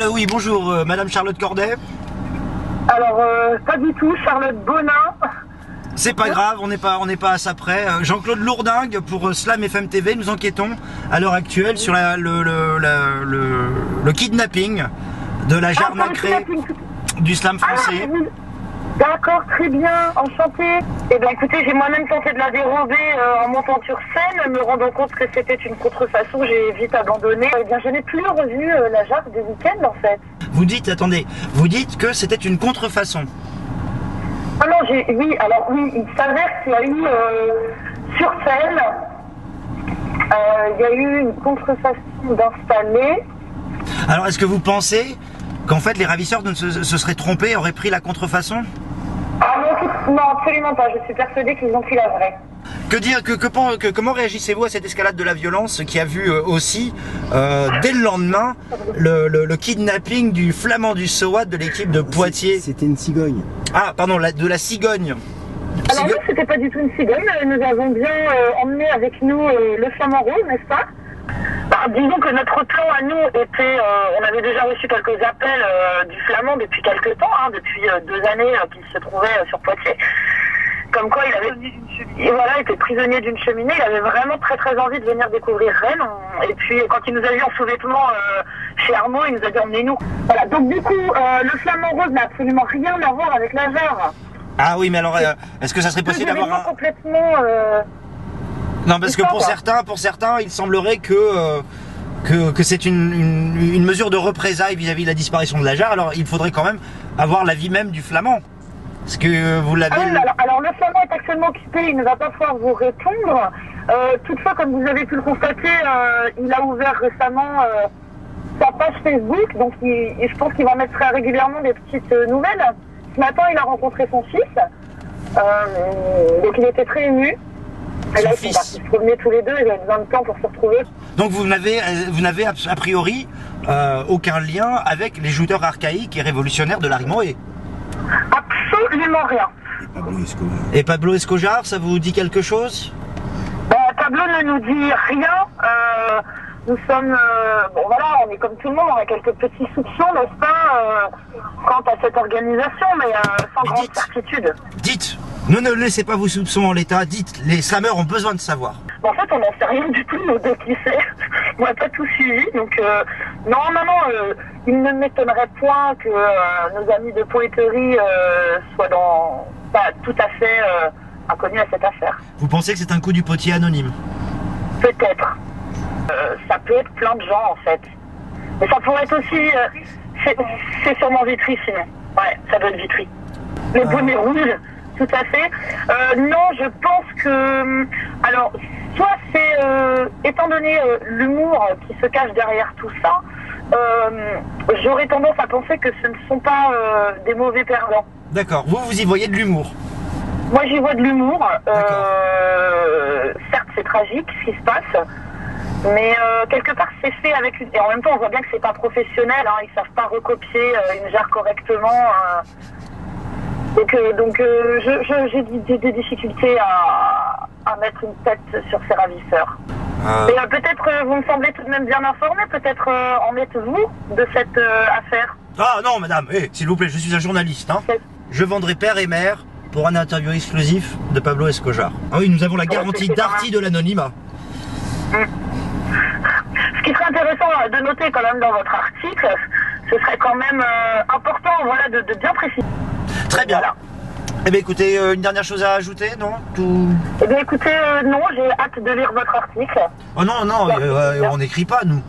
Alors oui, bonjour, Madame Charlotte Corday. Alors, pas du tout, Charlotte Bonin. C'est pas grave, on n'est pas à ça près. Jean-Claude Lourdingue pour Slam FM TV, nous enquêtons à l'heure actuelle sur le kidnapping de la Jarre Nacré du slam français. D'accord, très bien, enchanté. Eh bien écoutez, j'ai moi-même tenté de la dérober en montant sur scène, me rendant compte que c'était une contrefaçon, j'ai vite abandonné. Eh bien je n'ai plus revu la Jarre des week-ends en fait. Vous dites, attendez, vous dites que c'était une contrefaçon. Ah non, oui, alors oui, il s'avère qu'il y a eu sur scène, il y a eu une contrefaçon d'installer. Alors est-ce que vous pensez qu'en fait les ravisseurs se seraient trompés, auraient pris la contrefaçon? Ah non, absolument pas, je suis persuadée qu'ils ont pris la vraie. Que dire, comment réagissez-vous à cette escalade de la violence qui a vu aussi, dès le lendemain, le kidnapping du flamand du SOAT de l'équipe de Poitiers? C'était une cigogne. Ah, pardon, de la cigogne. Alors non, c'était pas du tout une cigogne, nous avons bien emmené avec nous le flamand rose, n'est-ce pas? Disons que notre plan à nous était, on avait déjà reçu quelques appels du flamand depuis quelques temps, depuis 2 années qu'il se trouvait sur Poitiers. Comme quoi il avait été prisonnier d'une cheminée, il avait vraiment très très envie de venir découvrir Rennes. Et puis quand il nous a vu en sous-vêtements chez Arnaud, il nous a dit emmenez-nous. Voilà, donc du coup, le flamand rose n'a absolument rien à voir avec la Jarre. Ah oui, mais alors, est-ce que ça serait possible d'avoir un... complètement... Non, parce que pour certains, il semblerait que c'est une mesure de représailles vis-à-vis de la disparition de la Jarre. Alors, il faudrait quand même avoir l'avis même du flamand. Parce que vous l'avez... alors, le flamand est actuellement occupé, il ne va pas pouvoir vous répondre. Toutefois, comme vous avez pu le constater, il a ouvert récemment sa page Facebook. Donc, je pense qu'il va mettre très régulièrement des petites nouvelles. Ce matin, il a rencontré son fils. Donc, il était très ému. Et là, ils sont partis se promener tous les deux, ils avaient besoin de temps pour se retrouver. Donc vous n'avez a priori aucun lien avec les jouteurs archaïques et révolutionnaires de Larry Moët? Absolument rien. Et Pablo Escojar, ça vous dit quelque chose? Pablo ne nous dit rien. Nous sommes... bon voilà, on est comme tout le monde, on a quelques petits soupçons, n'est-ce pas, quant à cette organisation, mais sans grande certitude. Dites, ne laissez pas vos soupçons en l'état, dites, les slameurs ont besoin de savoir. En fait, on n'en sait rien du tout, nos deux lycées. On n'a pas tout suivi, donc non, il ne m'étonnerait point que nos amis de poéterie soient pas tout à fait inconnus à cette affaire. Vous pensez que c'est un coup du potier anonyme? Peut-être. Ça peut être plein de gens, en fait. Mais ça pourrait être aussi... c'est sûrement Vitry, sinon. Ouais, ça doit être Vitry. Les bonnets rouges, tout à fait. Non, je pense que... Alors, soit c'est... étant donné l'humour qui se cache derrière tout ça, j'aurais tendance à penser que ce ne sont pas des mauvais perdants. D'accord. Vous y voyez de l'humour? Moi, j'y vois de l'humour. Certes, c'est tragique, ce qui se passe. Mais quelque part c'est fait avec une... Et en même temps on voit bien que c'est pas professionnel, ils savent pas recopier une jarre correctement. Donc j'ai des difficultés à mettre une tête sur ces ravisseurs. Et peut-être vous me semblez tout de même bien informé, peut-être en êtes-vous de cette affaire? Ah non madame, s'il vous plaît, je suis un journaliste. Je vendrai père et mère pour un interview exclusif de Pablo Escojar. Ah oui, nous avons la garantie d'Arty de l'anonymat. Ce qui serait intéressant de noter quand même dans votre article, ce serait quand même important de bien préciser. Très bien. Voilà. Eh bien écoutez, une dernière chose à ajouter, non? Eh bien écoutez, non, j'ai hâte de lire votre article. Oh non, on n'écrit pas nous.